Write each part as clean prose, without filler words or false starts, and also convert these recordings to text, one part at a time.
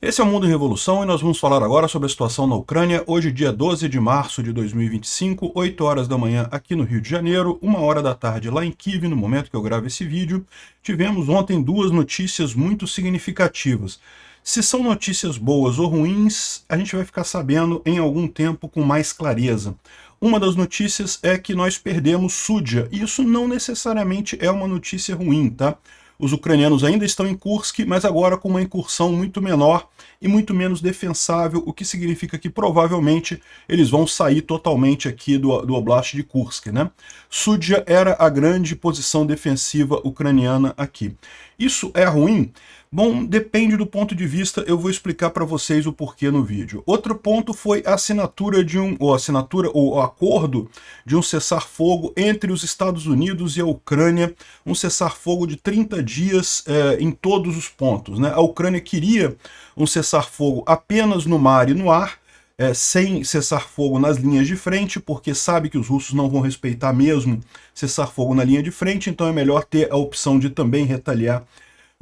Esse é o Mundo em Revolução e nós vamos falar agora sobre a situação na Ucrânia, hoje dia 12 de março de 2025, 8 horas da manhã aqui no Rio de Janeiro, 1 hora da tarde lá em Kiev, no momento que eu gravo esse vídeo. Tivemos ontem duas notícias muito significativas. Se são notícias boas ou ruins, a gente vai ficar sabendo em algum tempo com mais clareza. Uma das notícias é que nós perdemos Súdia, e isso não necessariamente é uma notícia ruim, tá? Os ucranianos ainda estão em Kursk, mas agora com uma incursão muito menor e muito menos defensável, o que significa que provavelmente eles vão sair totalmente aqui do Oblast de Kursk, né? Súdia era a grande posição defensiva ucraniana aqui. Isso é ruim? Bom, depende do ponto de vista, eu vou explicar para vocês o porquê no vídeo. Outro ponto foi a assinatura de o acordo de um cessar-fogo entre os Estados Unidos e a Ucrânia, um cessar-fogo de 30 dias em todos os pontos, né? A Ucrânia queria um cessar-fogo apenas no mar e no ar, sem cessar-fogo nas linhas de frente, porque sabe que os russos não vão respeitar mesmo cessar-fogo na linha de frente, então é melhor ter a opção de também retaliar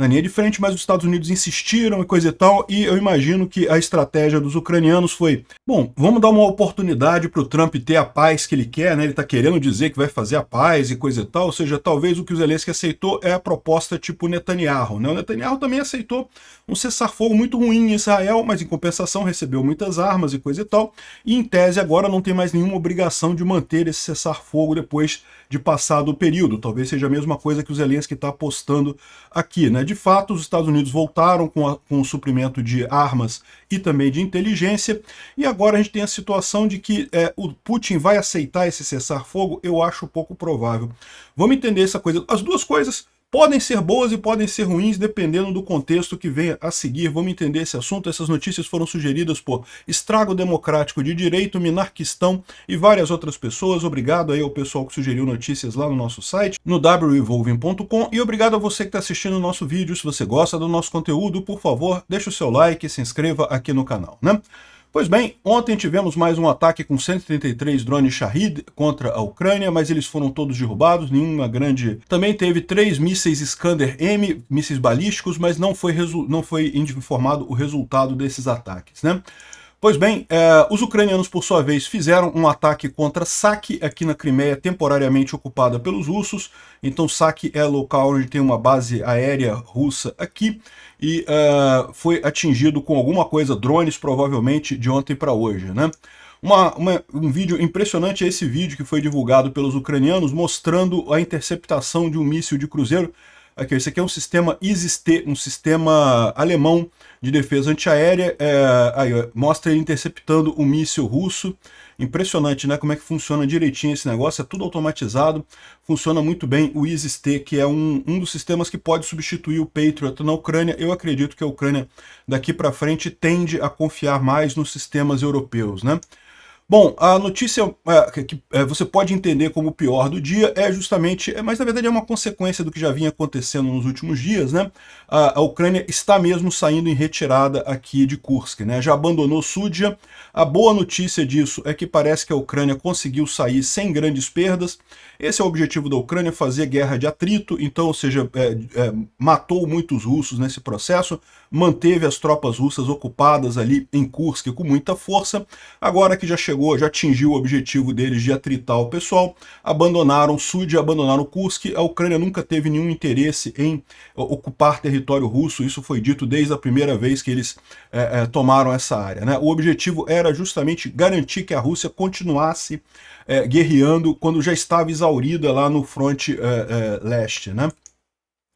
na linha de frente, mas os Estados Unidos insistiram e coisa e tal, e eu imagino que a estratégia dos ucranianos foi, bom, vamos dar uma oportunidade para o Trump ter a paz que ele quer, né? Ele está querendo dizer que vai fazer a paz e coisa e tal, ou seja, talvez o que o Zelensky aceitou é a proposta tipo Netanyahu, né? O Netanyahu também aceitou um cessar-fogo muito ruim em Israel, mas em compensação recebeu muitas armas e coisa e tal, e em tese agora não tem mais nenhuma obrigação de manter esse cessar-fogo depois de passado o período. Talvez seja a mesma coisa que o Zelensky está apostando aqui, né? De fato, os Estados Unidos voltaram com o suprimento de armas e também de inteligência, e agora a gente tem a situação de que o Putin vai aceitar esse cessar-fogo. Eu acho pouco provável. Vamos entender essa coisa. As duas coisas podem ser boas e podem ser ruins, dependendo do contexto que venha a seguir. Vamos entender esse assunto. Essas notícias foram sugeridas por Estrago Democrático de Direito, Minarquistão e várias outras pessoas. Obrigado aí ao pessoal que sugeriu notícias lá no nosso site, no wrevolving.com, e obrigado a você que está assistindo o nosso vídeo. Se você gosta do nosso conteúdo, por favor, deixe o seu like e se inscreva aqui no canal, né? Pois bem, ontem tivemos mais um ataque com 133 drones Shahid contra a Ucrânia, mas eles foram todos derrubados, nenhuma grande... Também teve 3 mísseis Iskander-M, mísseis balísticos, mas não foi informado o resultado desses ataques, né? Pois bem, os ucranianos, por sua vez, fizeram um ataque contra Saki, aqui na Crimeia, temporariamente ocupada pelos russos. Então Saki é local onde tem uma base aérea russa aqui, e foi atingido com alguma coisa, drones provavelmente, de ontem para hoje, né? Um vídeo impressionante é esse vídeo que foi divulgado pelos ucranianos, mostrando a interceptação de um míssil de cruzeiro. Aqui, esse aqui é um sistema ISIS-T, um sistema alemão de defesa antiaérea. Aí, ó, mostra ele interceptando um míssil russo. Impressionante, né? Como é que funciona direitinho esse negócio. É tudo automatizado. Funciona muito bem o ISIS-T, que é um dos sistemas que pode substituir o Patriot na Ucrânia. Eu acredito que a Ucrânia, daqui para frente, tende a confiar mais nos sistemas europeus, né? Bom, a notícia que você pode entender como o pior do dia é justamente, mas na verdade é uma consequência do que já vinha acontecendo nos últimos dias, né? A Ucrânia está mesmo saindo em retirada aqui de Kursk, né? Já abandonou Súdia. A boa notícia disso é que parece que a Ucrânia conseguiu sair sem grandes perdas. Esse é o objetivo da Ucrânia, fazer guerra de atrito, então, ou seja, matou muitos russos nesse processo, manteve as tropas russas ocupadas ali em Kursk com muita força. Agora que já atingiu o objetivo deles de atritar o pessoal, abandonaram Súdia, abandonaram Kursk. A Ucrânia nunca teve nenhum interesse em ocupar território russo, isso foi dito desde a primeira vez que eles tomaram essa área, né? O objetivo era justamente garantir que a Rússia continuasse guerreando quando já estava exaurida lá no fronte leste, né?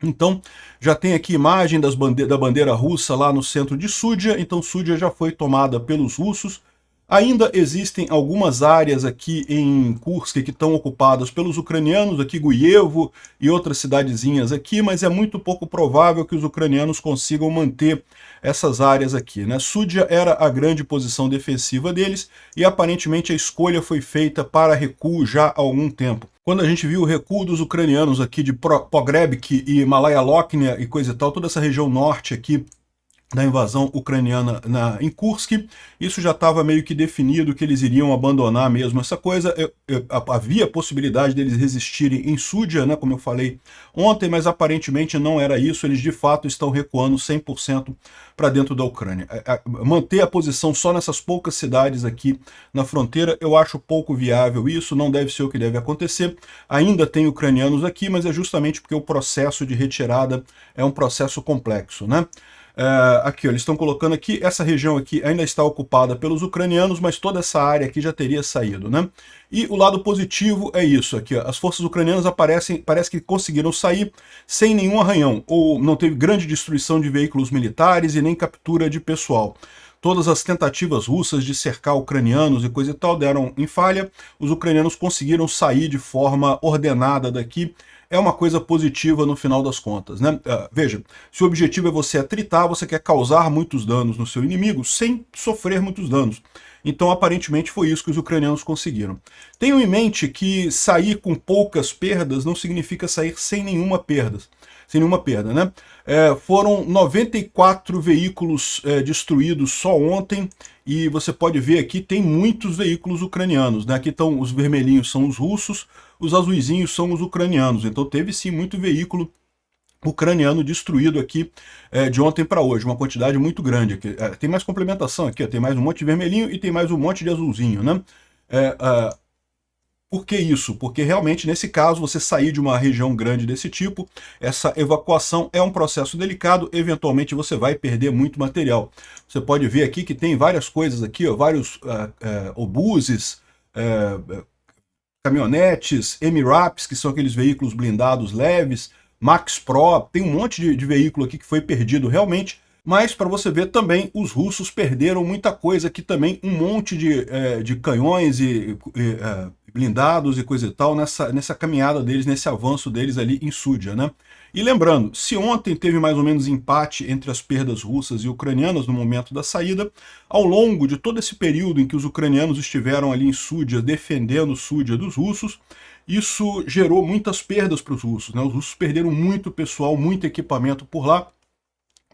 Então, já tem aqui imagem da bandeira russa lá no centro de Súdia. Então Súdia já foi tomada pelos russos. Ainda existem algumas áreas aqui em Kursk que estão ocupadas pelos ucranianos, aqui Guievo e outras cidadezinhas aqui, mas é muito pouco provável que os ucranianos consigam manter essas áreas aqui, né? Súdia era a grande posição defensiva deles e aparentemente a escolha foi feita para recuo já há algum tempo. Quando a gente viu o recuo dos ucranianos aqui de Pogrebki e Malaya Lochnaya e coisa e tal, toda essa região norte aqui da invasão ucraniana em Kursk. Isso já estava meio que definido que eles iriam abandonar mesmo essa coisa. Havia a possibilidade deles resistirem em Súdia, né, como eu falei ontem, mas aparentemente não era isso. Eles de fato estão recuando 100% para dentro da Ucrânia. Manter a posição só nessas poucas cidades aqui na fronteira, eu acho pouco viável isso, não deve ser o que deve acontecer. Ainda tem ucranianos aqui, mas é justamente porque o processo de retirada é um processo complexo, né? Aqui, ó, eles estão colocando aqui, essa região aqui ainda está ocupada pelos ucranianos, mas toda essa área aqui já teria saído, né? E o lado positivo é isso aqui, ó, as forças ucranianas parece que conseguiram sair sem nenhum arranhão, ou não teve grande destruição de veículos militares e nem captura de pessoal. Todas as tentativas russas de cercar ucranianos e coisa e tal deram em falha, os ucranianos conseguiram sair de forma ordenada daqui. É uma coisa positiva no final das contas, né? Veja, se o objetivo é você atritar, você quer causar muitos danos no seu inimigo sem sofrer muitos danos. Então, aparentemente, foi isso que os ucranianos conseguiram. Tenham em mente que sair com poucas perdas não significa sair sem nenhuma perda. Né? Foram 94 veículos destruídos só ontem, e você pode ver aqui, tem muitos veículos ucranianos, né? Aqui estão os vermelhinhos, são os russos, os azuizinhos são os ucranianos, então teve sim muito veículo ucraniano destruído aqui de ontem para hoje, uma quantidade muito grande. Aqui. Tem mais complementação aqui, ó, tem mais um monte de vermelhinho e tem mais um monte de azulzinho, né? Por que isso? Porque realmente, nesse caso, você sair de uma região grande desse tipo, essa evacuação é um processo delicado, eventualmente você vai perder muito material. Você pode ver aqui que tem várias coisas aqui, ó, vários obuses, caminhonetes, MRAPs, que são aqueles veículos blindados leves, Max Pro, tem um monte de veículo aqui que foi perdido realmente, mas para você ver também, os russos perderam muita coisa aqui também, um monte de canhões e blindados e coisa e tal, nessa caminhada deles, nesse avanço deles ali em Súdia, né? E lembrando, se ontem teve mais ou menos empate entre as perdas russas e ucranianas no momento da saída, ao longo de todo esse período em que os ucranianos estiveram ali em Súdia, defendendo Súdia dos russos, isso gerou muitas perdas para os russos, né? Os russos perderam muito pessoal, muito equipamento por lá.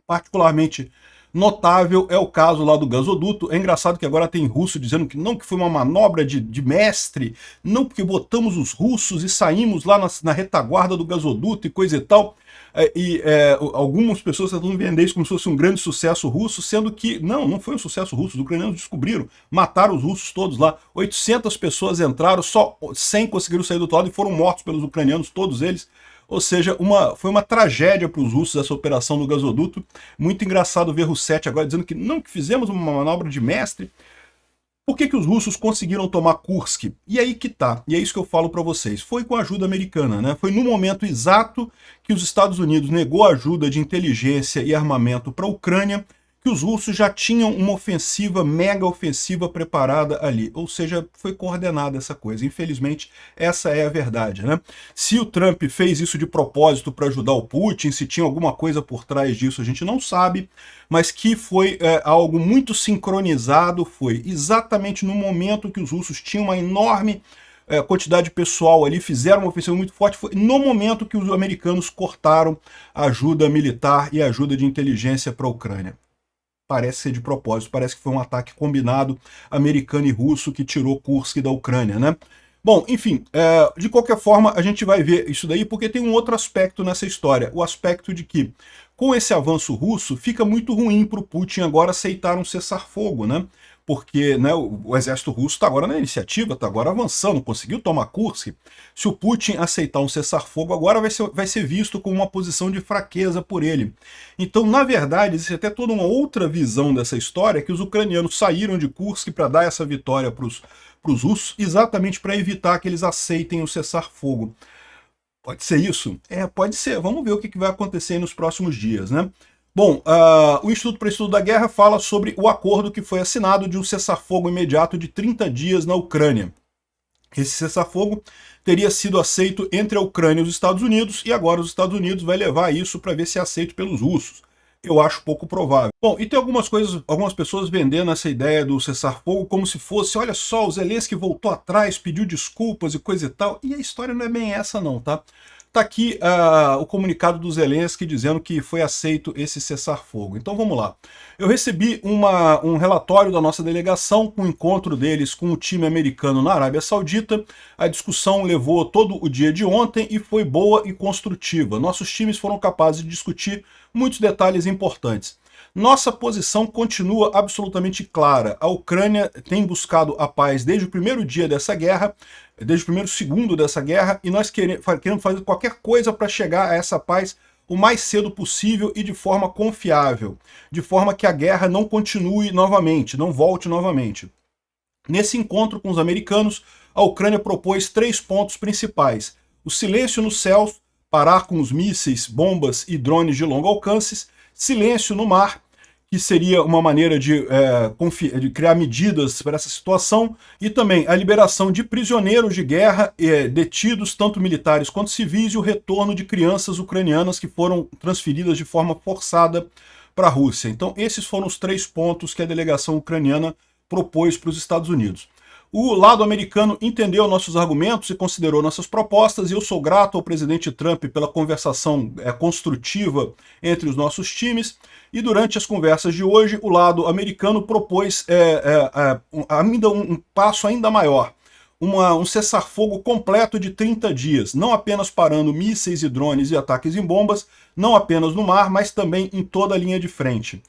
Particularmente notável é o caso lá do gasoduto. É engraçado que agora tem russo dizendo que não, que foi uma manobra de mestre, não porque botamos os russos e saímos lá na retaguarda do gasoduto e coisa e tal. Algumas pessoas estão vender isso como se fosse um grande sucesso russo, sendo que não foi um sucesso russo. Os ucranianos descobriram, mataram os russos todos lá. 800 pessoas entraram, só 100 conseguiram sair do outro lado e foram mortos pelos ucranianos, todos eles. Ou seja, foi uma tragédia para os russos essa operação no gasoduto. Muito engraçado ver Russetti agora dizendo que não, que fizemos uma manobra de mestre. Por que os russos conseguiram tomar Kursk? E aí que tá, e é isso que eu falo para vocês. Foi com a ajuda americana, né? Foi no momento exato que os Estados Unidos negou ajuda de inteligência e armamento para a Ucrânia, que os russos já tinham uma ofensiva, mega ofensiva preparada ali. Ou seja, foi coordenada essa coisa. Infelizmente, essa é a verdade, né? Se o Trump fez isso de propósito para ajudar o Putin, se tinha alguma coisa por trás disso, a gente não sabe, mas que foi algo muito sincronizado, foi exatamente no momento que os russos tinham uma enorme quantidade de pessoal ali, fizeram uma ofensiva muito forte, foi no momento que os americanos cortaram a ajuda militar e a ajuda de inteligência para a Ucrânia. Parece ser de propósito, parece que foi um ataque combinado americano e russo que tirou Kursk da Ucrânia, né? Bom, enfim, de qualquer forma, a gente vai ver isso daí, porque tem um outro aspecto nessa história, o aspecto de que, com esse avanço russo, fica muito ruim para o Putin agora aceitar um cessar-fogo, né? Porque né, o exército russo está agora na iniciativa, está agora avançando, conseguiu tomar Kursk. Se o Putin aceitar um cessar-fogo, agora vai ser visto como uma posição de fraqueza por ele. Então, na verdade, existe até toda uma outra visão dessa história, que os ucranianos saíram de Kursk para dar essa vitória para os russos, exatamente para evitar que eles aceitem o cessar-fogo. Pode ser isso? Pode ser. Vamos ver o que vai acontecer nos próximos dias, né? Bom, o Instituto para o Estudo da Guerra fala sobre o acordo que foi assinado de um cessar-fogo imediato de 30 dias na Ucrânia. Esse cessar-fogo teria sido aceito entre a Ucrânia e os Estados Unidos, e agora os Estados Unidos vai levar isso para ver se é aceito pelos russos. Eu acho pouco provável. Bom, e tem algumas pessoas vendendo essa ideia do cessar-fogo como se fosse, olha só, o Zelensky voltou atrás, pediu desculpas e coisa e tal, e a história não é bem essa não, tá? Está aqui o comunicado do Zelensky dizendo que foi aceito esse cessar-fogo. Então vamos lá. Eu recebi um relatório da nossa delegação com o encontro deles com o time americano na Arábia Saudita. A discussão levou todo o dia de ontem e foi boa e construtiva. Nossos times foram capazes de discutir muitos detalhes importantes. Nossa posição continua absolutamente clara. A Ucrânia tem buscado a paz desde o primeiro dia dessa guerra, desde o primeiro segundo dessa guerra, e nós queremos fazer qualquer coisa para chegar a essa paz o mais cedo possível e de forma confiável, de forma que a guerra não continue novamente, não volte novamente. Nesse encontro com os americanos, a Ucrânia propôs 3 pontos principais: o silêncio nos céus, parar com os mísseis, bombas e drones de longo alcance, silêncio no mar, que seria uma maneira de criar medidas para essa situação, e também a liberação de prisioneiros de guerra detidos, tanto militares quanto civis, e o retorno de crianças ucranianas que foram transferidas de forma forçada para a Rússia. Então esses foram os 3 pontos que a delegação ucraniana propôs para os Estados Unidos. O lado americano entendeu nossos argumentos e considerou nossas propostas, e eu sou grato ao presidente Trump pela conversação construtiva entre os nossos times. E durante as conversas de hoje, o lado americano propôs ainda um passo ainda maior, um cessar-fogo completo de 30 dias, não apenas parando mísseis e drones e ataques em bombas, não apenas no mar, mas também em toda a linha de frente.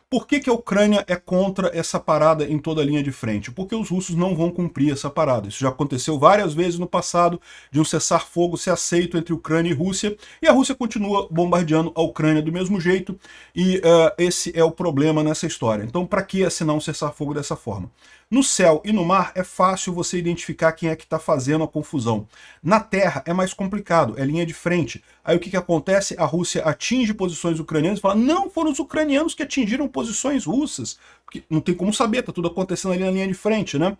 Por que a Ucrânia é contra essa parada em toda a linha de frente? Porque os russos não vão cumprir essa parada. Isso já aconteceu várias vezes no passado, de um cessar-fogo ser aceito entre Ucrânia e Rússia, e a Rússia continua bombardeando a Ucrânia do mesmo jeito, e esse é o problema nessa história. Então, para que assinar um cessar-fogo dessa forma? No céu e no mar é fácil você identificar quem é que está fazendo a confusão. Na terra é mais complicado, é linha de frente. Aí o que acontece? A Rússia atinge posições ucranianas e fala: não, foram os ucranianos que atingiram posições russas. Porque não tem como saber, está tudo acontecendo ali na linha de frente, né?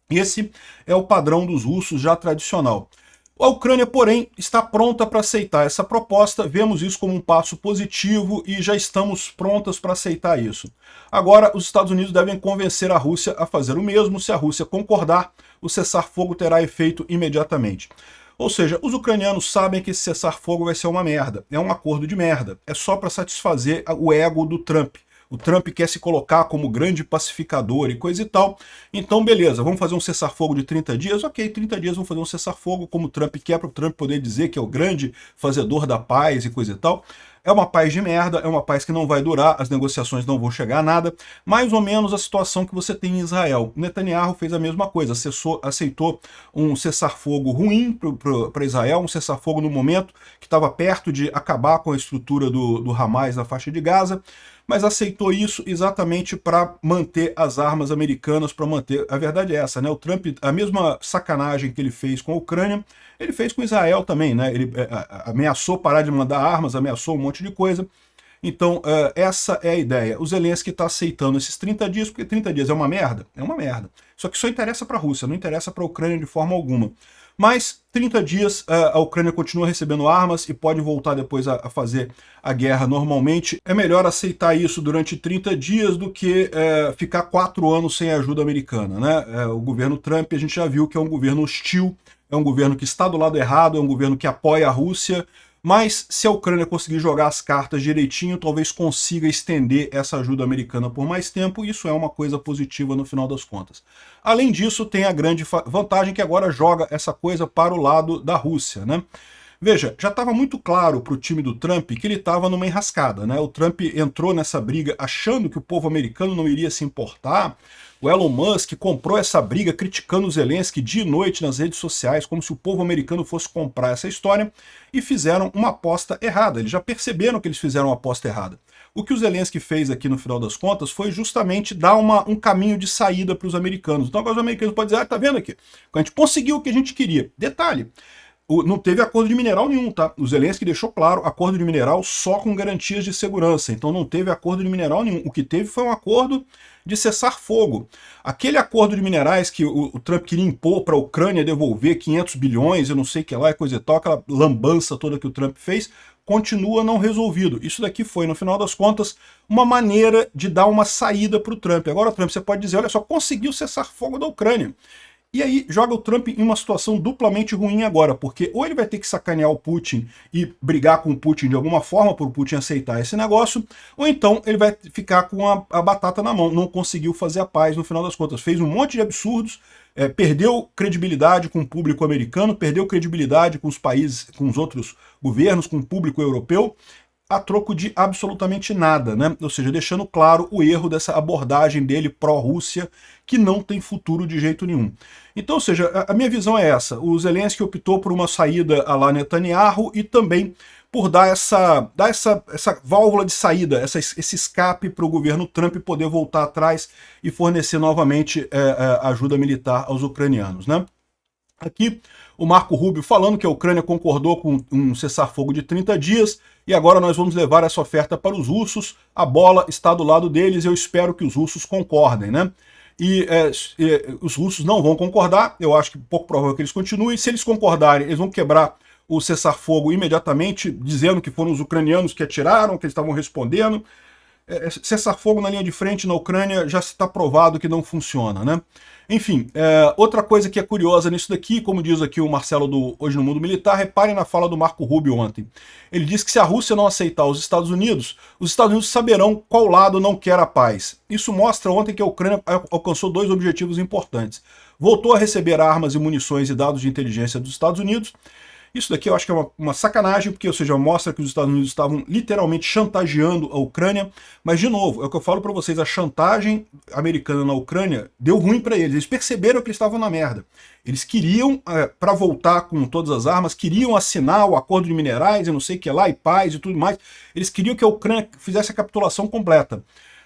Esse é o padrão dos russos já tradicional. A Ucrânia, porém, está pronta para aceitar essa proposta, vemos isso como um passo positivo e já estamos prontas para aceitar isso. Agora, os Estados Unidos devem convencer a Rússia a fazer o mesmo. Se a Rússia concordar, o cessar-fogo terá efeito imediatamente. Ou seja, os ucranianos sabem que esse cessar-fogo vai ser uma merda, é um acordo de merda, é só para satisfazer o ego do Trump. O Trump quer se colocar como grande pacificador e coisa e tal. Então, beleza, vamos fazer um cessar-fogo de 30 dias? Ok, 30 dias vamos fazer um cessar-fogo como o Trump quer, para o Trump poder dizer que é o grande fazedor da paz e coisa e tal. É uma paz de merda, é uma paz que não vai durar, as negociações não vão chegar a nada. Mais ou menos a situação que você tem em Israel. Netanyahu fez a mesma coisa, aceitou um cessar-fogo ruim para Israel, um cessar-fogo no momento que estava perto de acabar com a estrutura do Hamas na faixa de Gaza, mas aceitou isso exatamente para manter as armas americanas, para manter... A verdade é essa, né? O Trump, a mesma sacanagem que ele fez com a Ucrânia, ele fez com Israel também, né? Ele ameaçou parar de mandar armas, ameaçou um monte de coisa. Então, essa é a ideia. O Zelensky está aceitando esses 30 dias, porque 30 dias é uma merda? É uma merda. Só que só interessa para a Rússia, não interessa para a Ucrânia de forma alguma. Mas 30 dias a Ucrânia continua recebendo armas e pode voltar depois a fazer a guerra normalmente. É melhor aceitar isso durante 30 dias do que ficar 4 anos sem ajuda americana, né? O governo Trump, a gente já viu que é um governo hostil, é um governo que está do lado errado, é um governo que apoia a Rússia, mas se a Ucrânia conseguir jogar as cartas direitinho, talvez consiga estender essa ajuda americana por mais tempo, e isso é uma coisa positiva no final das contas. Além disso, tem a grande vantagem que agora joga essa coisa para o lado da Rússia, né? Veja, já estava muito claro para o time do Trump que ele estava numa enrascada, né? O Trump entrou nessa briga achando que o povo americano não iria se importar. O Elon Musk comprou essa briga criticando o Zelensky dia e noite nas redes sociais, como se o povo americano fosse comprar essa história, e fizeram uma aposta errada. Eles já perceberam que eles fizeram uma aposta errada. O que o Zelensky fez aqui no final das contas foi justamente dar um caminho de saída para os americanos. Então agora os americanos podem dizer: tá vendo aqui? A gente conseguiu o que a gente queria. Detalhe, não teve acordo de mineral nenhum, tá? O Zelensky deixou claro, acordo de mineral só com garantias de segurança. Então não teve acordo de mineral nenhum. O que teve foi um acordo de cessar fogo. Aquele acordo de minerais que o Trump queria impor para a Ucrânia devolver 500 bilhões, eu não sei o que lá, e coisa e tal, aquela lambança toda que o Trump fez, continua não resolvido. Isso daqui foi, no final das contas, uma maneira de dar uma saída para o Trump. Agora, Trump, você pode dizer: olha só, conseguiu cessar fogo da Ucrânia. E aí joga o Trump em uma situação duplamente ruim agora, porque ou ele vai ter que sacanear o Putin e brigar com o Putin de alguma forma para o Putin aceitar esse negócio, ou então ele vai ficar com a batata na mão, não conseguiu fazer a paz no final das contas, fez um monte de absurdos, perdeu credibilidade com o público americano, perdeu credibilidade com os países, com os outros governos, com o público europeu, a troco de absolutamente nada, né? Ou seja, deixando claro o erro dessa abordagem dele pró-Rússia, que não tem futuro de jeito nenhum. Então, ou seja, a minha visão é essa. O Zelensky optou por uma saída à la Netanyahu e também por dar essa válvula de saída, esse escape para o governo Trump poder voltar atrás e fornecer novamente ajuda militar aos ucranianos, né? Aqui o Marco Rubio falando que a Ucrânia concordou com um cessar-fogo de 30 dias e agora nós vamos levar essa oferta para os russos, a bola está do lado deles, eu espero que os russos concordem, né? E os russos não vão concordar, eu acho que pouco provável que eles continuem, se eles concordarem, eles vão quebrar o cessar-fogo imediatamente, dizendo que foram os ucranianos que atiraram, que eles estavam respondendo. Cessar-fogo na linha de frente na Ucrânia já está provado que não funciona, né? Enfim, outra coisa que é curiosa nisso daqui, como diz aqui o Marcelo do Hoje no Mundo Militar, reparem na fala do Marco Rubio ontem. Ele disse que se a Rússia não aceitar os Estados Unidos saberão qual lado não quer a paz. Isso mostra ontem que a Ucrânia alcançou dois objetivos importantes. Voltou a receber armas e munições e dados de inteligência dos Estados Unidos. Isso daqui eu acho que é uma sacanagem, porque, ou seja, mostra que os Estados Unidos estavam literalmente chantageando a Ucrânia, mas, de novo, é o que eu falo para vocês, a chantagem americana na Ucrânia deu ruim para eles perceberam que eles estavam na merda. Eles queriam, para voltar com todas as armas, queriam assinar o acordo de minerais e não sei o que lá, e paz e tudo mais, eles queriam que a Ucrânia fizesse a capitulação completa.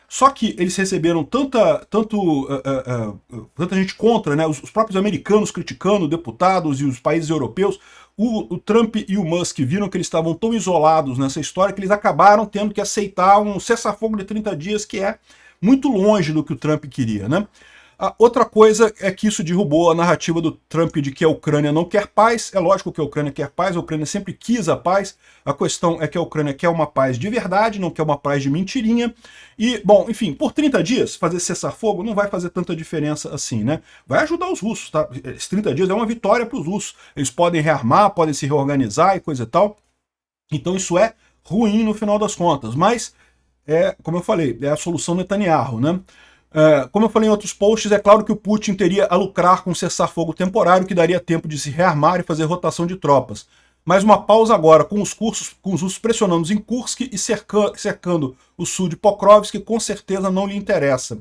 Só que eles receberam tanta gente contra, né? Os próprios americanos criticando, deputados e os países europeus. O Trump e o Musk viram que eles estavam tão isolados nessa história que eles acabaram tendo que aceitar um cessar-fogo de 30 dias que é muito longe do que o Trump queria, né? A outra coisa é que isso derrubou a narrativa do Trump de que a Ucrânia não quer paz. É lógico que a Ucrânia quer paz, a Ucrânia sempre quis a paz. A questão é que a Ucrânia quer uma paz de verdade, não quer uma paz de mentirinha. E, bom, enfim, por 30 dias, fazer cessar-fogo não vai fazer tanta diferença assim, né? Vai ajudar os russos, tá? Esses 30 dias é uma vitória para os russos. Eles podem rearmar, podem se reorganizar e coisa e tal. Então isso é ruim no final das contas. Mas, como eu falei, é a solução Netanyahu, né? Como eu falei em outros posts, é claro que o Putin teria a lucrar com um cessar-fogo temporário que daria tempo de se rearmar e fazer rotação de tropas. Mas uma pausa agora, com os russos pressionando em Kursk e cercando o sul de Pokrovsk, com certeza não lhe interessa.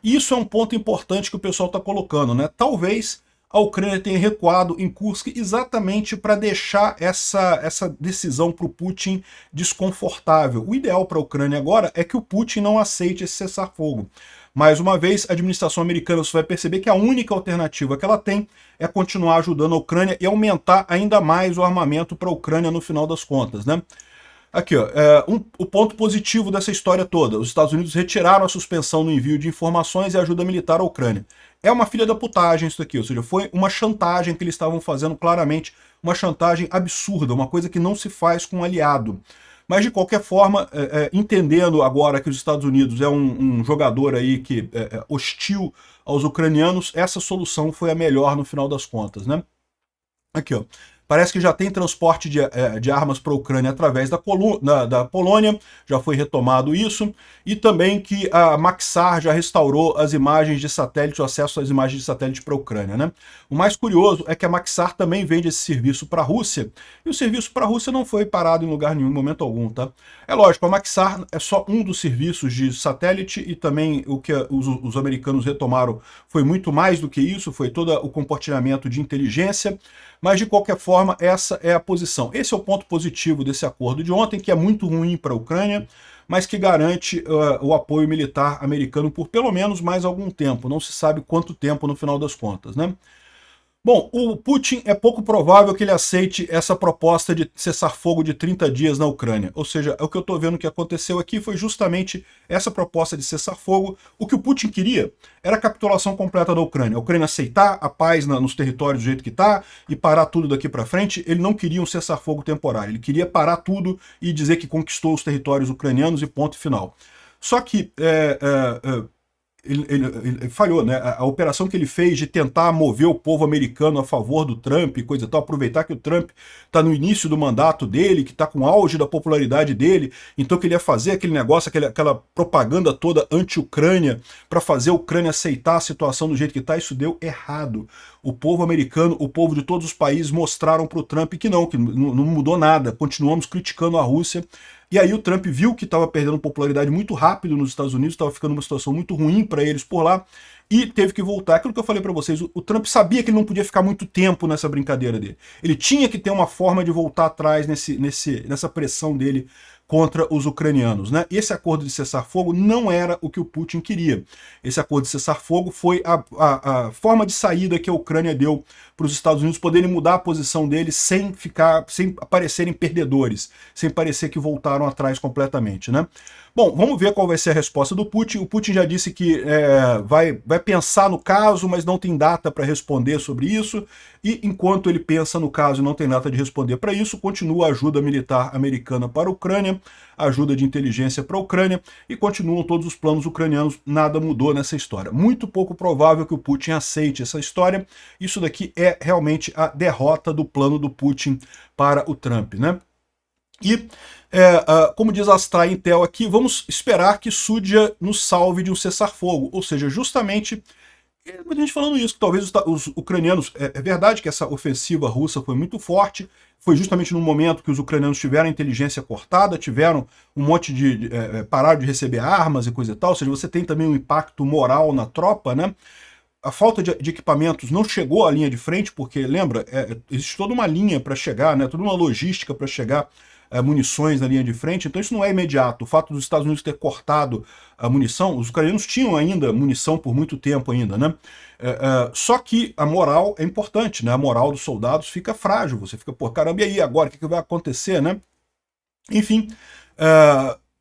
E isso é um ponto importante que o pessoal está colocando, né? Talvez a Ucrânia tenha recuado em Kursk exatamente para deixar essa decisão para o Putin desconfortável. O ideal para a Ucrânia agora é que o Putin não aceite esse cessar-fogo. Mais uma vez, a administração americana só vai perceber que a única alternativa que ela tem é continuar ajudando a Ucrânia e aumentar ainda mais o armamento para a Ucrânia no final das contas, né? Aqui, ó, o ponto positivo dessa história toda. Os Estados Unidos retiraram a suspensão no envio de informações e ajuda militar à Ucrânia. É uma filha da putagem isso aqui, ou seja, foi uma chantagem que eles estavam fazendo claramente, uma chantagem absurda, uma coisa que não se faz com um aliado. Mas, de qualquer forma, entendendo agora que os Estados Unidos é um jogador aí que é hostil aos ucranianos, essa solução foi a melhor no final das contas, né? Aqui, ó. Parece que já tem transporte de armas para a Ucrânia através da Polônia, já foi retomado isso, e também que a Maxar já restaurou as imagens de satélite, o acesso às imagens de satélite para a Ucrânia, né? O mais curioso é que a Maxar também vende esse serviço para a Rússia, e o serviço para a Rússia não foi parado em lugar nenhum, em momento algum, tá? É lógico, a Maxar é só um dos serviços de satélite, e também o que os americanos retomaram foi muito mais do que isso, foi todo o compartilhamento de inteligência, mas de qualquer forma, essa é a posição. Esse é o ponto positivo desse acordo de ontem, que é muito ruim para a Ucrânia, mas que garante o apoio militar americano por pelo menos mais algum tempo. Não se sabe quanto tempo no final das contas, né? Bom, o Putin é pouco provável que ele aceite essa proposta de cessar-fogo de 30 dias na Ucrânia. Ou seja, o que eu estou vendo que aconteceu aqui foi justamente essa proposta de cessar-fogo. O que o Putin queria era a capitulação completa da Ucrânia. A Ucrânia aceitar a paz nos territórios do jeito que está e parar tudo daqui para frente. Ele não queria um cessar-fogo temporário. Ele queria parar tudo e dizer que conquistou os territórios ucranianos e ponto final. Só que ele falhou, né? A operação que ele fez de tentar mover o povo americano a favor do Trump e coisa e tal, aproveitar que o Trump está no início do mandato dele, que está com o auge da popularidade dele, então que ele ia fazer aquele negócio, aquela propaganda toda anti-Ucrânia, para fazer a Ucrânia aceitar a situação do jeito que está, isso deu errado. O povo americano, o povo de todos os países mostraram para o Trump que não mudou nada, continuamos criticando a Rússia. E aí o Trump viu que estava perdendo popularidade muito rápido nos Estados Unidos, estava ficando uma situação muito ruim para eles por lá, e teve que voltar. Aquilo que eu falei para vocês, o Trump sabia que ele não podia ficar muito tempo nessa brincadeira dele. Ele tinha que ter uma forma de voltar atrás nessa pressão dele contra os ucranianos, né? Esse acordo de cessar-fogo não era o que o Putin queria. Esse acordo de cessar-fogo foi a forma de saída que a Ucrânia deu para os Estados Unidos poderem mudar a posição deles sem aparecerem perdedores, sem parecer que voltaram atrás completamente, né? Bom, vamos ver qual vai ser a resposta do Putin. O Putin já disse que vai pensar no caso, mas não tem data para responder sobre isso. E enquanto ele pensa no caso e não tem data de responder para isso, continua a ajuda militar americana para a Ucrânia, ajuda de inteligência para a Ucrânia, e continuam todos os planos ucranianos. Nada mudou nessa história. Muito pouco provável que o Putin aceite essa história. Isso daqui é realmente a derrota do plano do Putin para o Trump, né? E, como diz a Astra Intel aqui, vamos esperar que Súdia nos salve de um cessar-fogo. Ou seja, justamente, muita gente falando isso, que talvez os ucranianos... É verdade que essa ofensiva russa foi muito forte, foi justamente no momento que os ucranianos tiveram a inteligência cortada, tiveram um monte de... pararam de receber armas e coisa e tal, ou seja, você tem também um impacto moral na tropa, né? A falta de equipamentos não chegou à linha de frente, porque, lembra, existe toda uma linha para chegar, né? Toda uma logística para chegar munições na linha de frente, então isso não é imediato. O fato dos Estados Unidos ter cortado a munição, os ucranianos tinham ainda munição por muito tempo ainda, né? Só que a moral é importante, né? A moral dos soldados fica frágil, você fica, pô, caramba, e aí agora, o que vai acontecer, né? Enfim,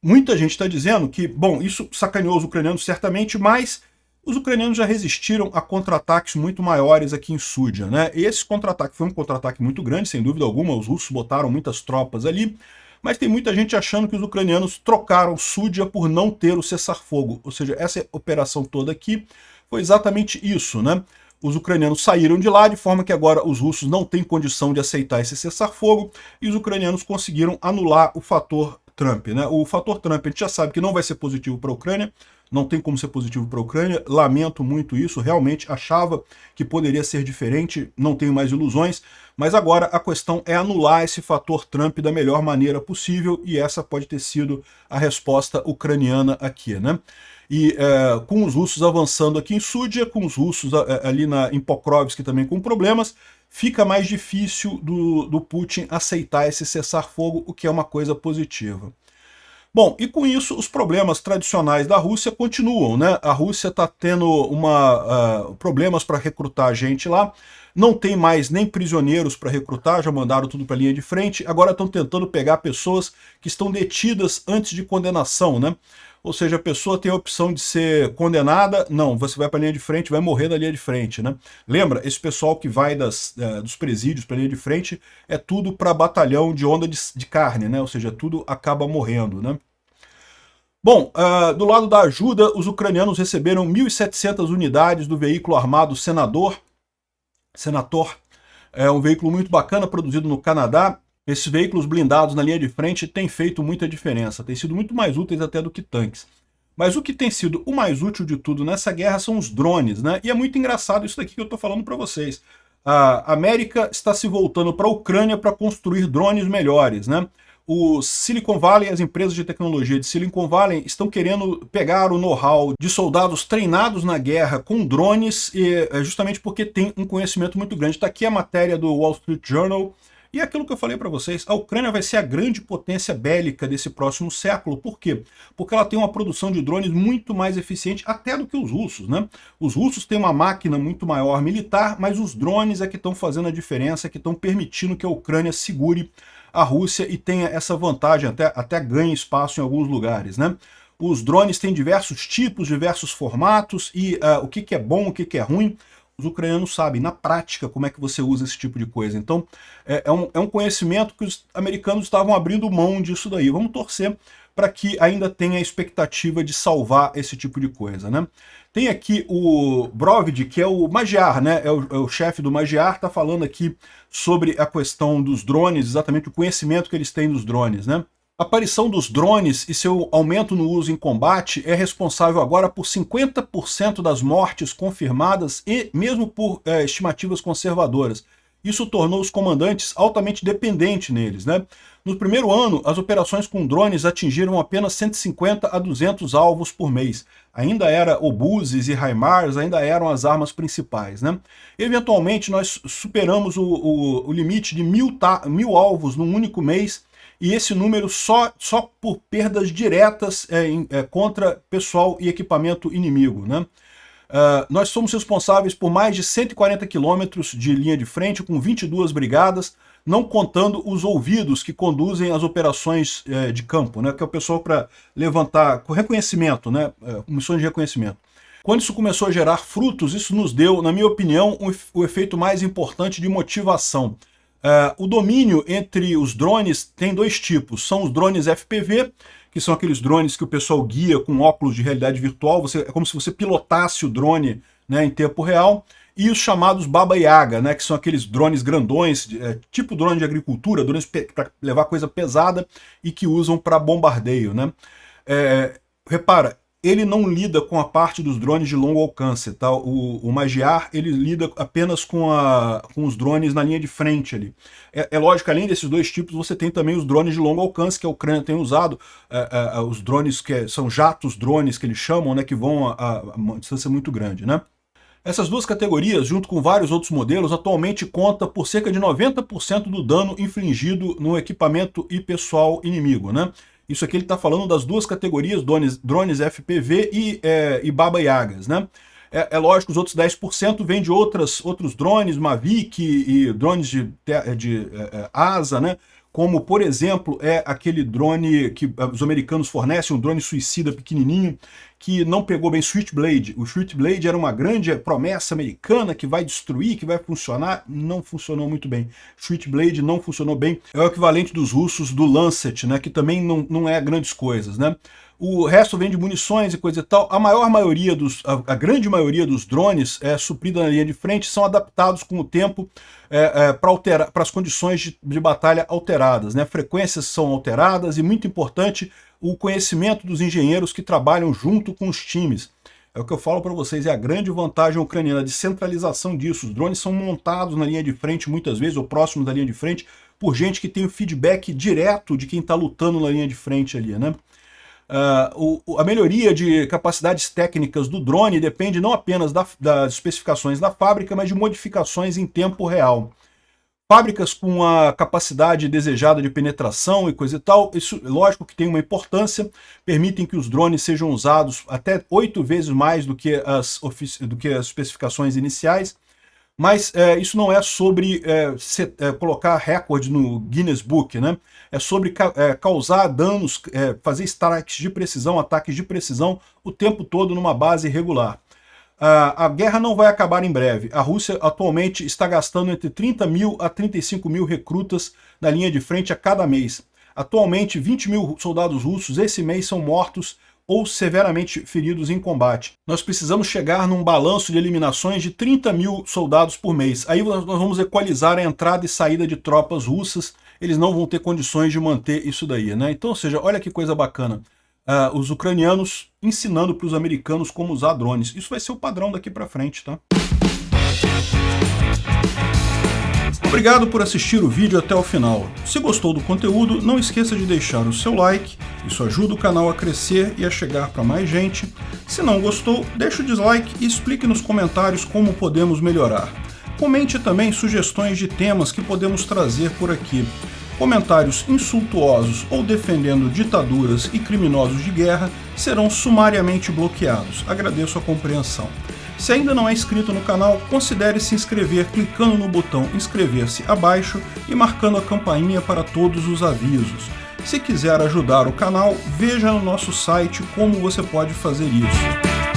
muita gente está dizendo que, bom, isso sacaneou os ucranianos certamente, mas os ucranianos já resistiram a contra-ataques muito maiores aqui em Súdia, né? Esse contra-ataque foi um contra-ataque muito grande, sem dúvida alguma, os russos botaram muitas tropas ali, mas tem muita gente achando que os ucranianos trocaram Súdia por não ter o cessar-fogo, ou seja, essa operação toda aqui foi exatamente isso, né? Os ucranianos saíram de lá, de forma que agora os russos não têm condição de aceitar esse cessar-fogo, e os ucranianos conseguiram anular o fator Trump, né? O fator Trump a gente já sabe que não vai ser positivo para a Ucrânia, não tem como ser positivo para a Ucrânia, lamento muito isso, realmente achava que poderia ser diferente, não tenho mais ilusões, mas agora a questão é anular esse fator Trump da melhor maneira possível, e essa pode ter sido a resposta ucraniana aqui, né? E com os russos avançando aqui em Súdia, com os russos ali em Pokrovsk também com problemas, fica mais difícil do Putin aceitar esse cessar-fogo, o que é uma coisa positiva. Bom, e com isso os problemas tradicionais da Rússia continuam, né? A Rússia está tendo problemas para recrutar gente lá, não tem mais nem prisioneiros para recrutar, já mandaram tudo para a linha de frente, agora estão tentando pegar pessoas que estão detidas antes de condenação, né? Ou seja, a pessoa tem a opção de ser condenada, não, você vai para a linha de frente, vai morrer da linha de frente, né? Lembra, esse pessoal que vai dos presídios para a linha de frente é tudo para batalhão de onda de carne, né? Ou seja, tudo acaba morrendo, né? Bom, do lado da ajuda, os ucranianos receberam 1.700 unidades do veículo armado Senator, é um veículo muito bacana, produzido no Canadá. Esses veículos blindados na linha de frente têm feito muita diferença, têm sido muito mais úteis até do que tanques. Mas o que tem sido o mais útil de tudo nessa guerra são os drones, né? E é muito engraçado isso daqui que eu estou falando para vocês. A América está se voltando para a Ucrânia para construir drones melhores, né? O Silicon Valley, as empresas de tecnologia de Silicon Valley estão querendo pegar o know-how de soldados treinados na guerra com drones, justamente porque tem um conhecimento muito grande. Está aqui a matéria do Wall Street Journal. E é aquilo que eu falei para vocês, a Ucrânia vai ser a grande potência bélica desse próximo século. Por quê? Porque ela tem uma produção de drones muito mais eficiente até do que os russos, né? Os russos têm uma máquina muito maior militar, mas os drones é que estão fazendo a diferença, que estão permitindo que a Ucrânia segure a Rússia e tenha essa vantagem, até ganhe espaço em alguns lugares, né? Os drones têm diversos tipos, diversos formatos, e o que é bom, o que é ruim, os ucranianos sabem, na prática, como é que você usa esse tipo de coisa. Então, é um conhecimento que os americanos estavam abrindo mão disso daí. Vamos torcer para que ainda tenha a expectativa de salvar esse tipo de coisa, né? Tem aqui o Brovid, que é o Magyar, né? É o chefe do Magyar, está falando aqui sobre a questão dos drones, exatamente o conhecimento que eles têm dos drones, né? A aparição dos drones e seu aumento no uso em combate é responsável agora por 50% das mortes confirmadas e mesmo por estimativas conservadoras. Isso tornou os comandantes altamente dependentes neles, né? No primeiro ano, as operações com drones atingiram apenas 150 a 200 alvos por mês. Ainda era obuses e HIMARS, ainda eram as armas principais, né? Eventualmente, nós superamos o limite de 1000 alvos num único mês, e esse número só por perdas diretas contra pessoal e equipamento inimigo, né? Nós somos responsáveis por mais de 140 quilômetros de linha de frente, com 22 brigadas, não contando os ouvidos que conduzem as operações de campo, né? Que é o pessoal para levantar com reconhecimento, né? Missões de reconhecimento. Quando isso começou a gerar frutos, isso nos deu, na minha opinião, o efeito mais importante de motivação. O domínio entre os drones tem dois tipos. São os drones FPV, que são aqueles drones que o pessoal guia com óculos de realidade virtual. É como se você pilotasse o drone, né, em tempo real. E os chamados Baba Yaga, né, que são aqueles drones grandões, tipo drone de agricultura, drones para levar coisa pesada e que usam para bombardeio, né? Repara, ele não lida com a parte dos drones de longo alcance, tá? O Magyar, ele lida apenas com os drones na linha de frente ali. É lógico, além desses dois tipos, você tem também os drones de longo alcance, que a Ucrânia tem usado, os drones que são jatos drones, que eles chamam, né, que vão a uma distância muito grande, né? Essas duas categorias, junto com vários outros modelos, atualmente conta por cerca de 90% do dano infligido no equipamento e pessoal inimigo, né? Isso aqui ele está falando das duas categorias, drones FPV e Baba Yagas, né? É lógico, os outros 10% vêm de outros drones, Mavic e drones de asa, né? Como, por exemplo, aquele drone que os americanos fornecem, um drone suicida pequenininho, que não pegou bem, Switchblade. O Switchblade era uma grande promessa americana que vai destruir, que vai funcionar, não funcionou muito bem. Switchblade não funcionou bem. É o equivalente dos russos do Lancet, né, que também não é grandes coisas, né? O resto vem de munições e coisa e tal. A grande maioria dos drones suprida na linha de frente são adaptados com o tempo para as condições de batalha alteradas, né? Frequências são alteradas e, muito importante, o conhecimento dos engenheiros que trabalham junto com os times. É o que eu falo para vocês, é a grande vantagem ucraniana, a descentralização disso. Os drones são montados na linha de frente, muitas vezes, ou próximos da linha de frente, por gente que tem o feedback direto de quem está lutando na linha de frente ali, né? A melhoria de capacidades técnicas do drone depende não apenas das especificações da fábrica, mas de modificações em tempo real. Fábricas com a capacidade desejada de penetração e coisa e tal, isso lógico que tem uma importância, permitem que os drones sejam usados até 8 vezes mais do que as especificações iniciais, mas isso não é sobre colocar recorde no Guinness Book, né? É sobre causar danos, fazer strikes de precisão, ataques de precisão o tempo todo numa base regular. A guerra não vai acabar em breve. A Rússia atualmente está gastando entre 30 mil a 35 mil recrutas na linha de frente a cada mês. Atualmente, 20 mil soldados russos esse mês são mortos ou severamente feridos em combate. Nós precisamos chegar num balanço de eliminações de 30 mil soldados por mês. Aí nós vamos equalizar a entrada e saída de tropas russas. Eles não vão ter condições de manter isso daí, né? Então, ou seja, olha que coisa bacana. Os ucranianos ensinando para os americanos como usar drones. Isso vai ser o padrão daqui para frente, tá? Obrigado por assistir o vídeo até o final. Se gostou do conteúdo, não esqueça de deixar o seu like, isso ajuda o canal a crescer e a chegar para mais gente. Se não gostou, deixe o dislike e explique nos comentários como podemos melhorar. Comente também sugestões de temas que podemos trazer por aqui. Comentários insultuosos ou defendendo ditaduras e criminosos de guerra serão sumariamente bloqueados. Agradeço a compreensão. Se ainda não é inscrito no canal, considere se inscrever clicando no botão inscrever-se abaixo e marcando a campainha para todos os avisos. Se quiser ajudar o canal, veja no nosso site como você pode fazer isso.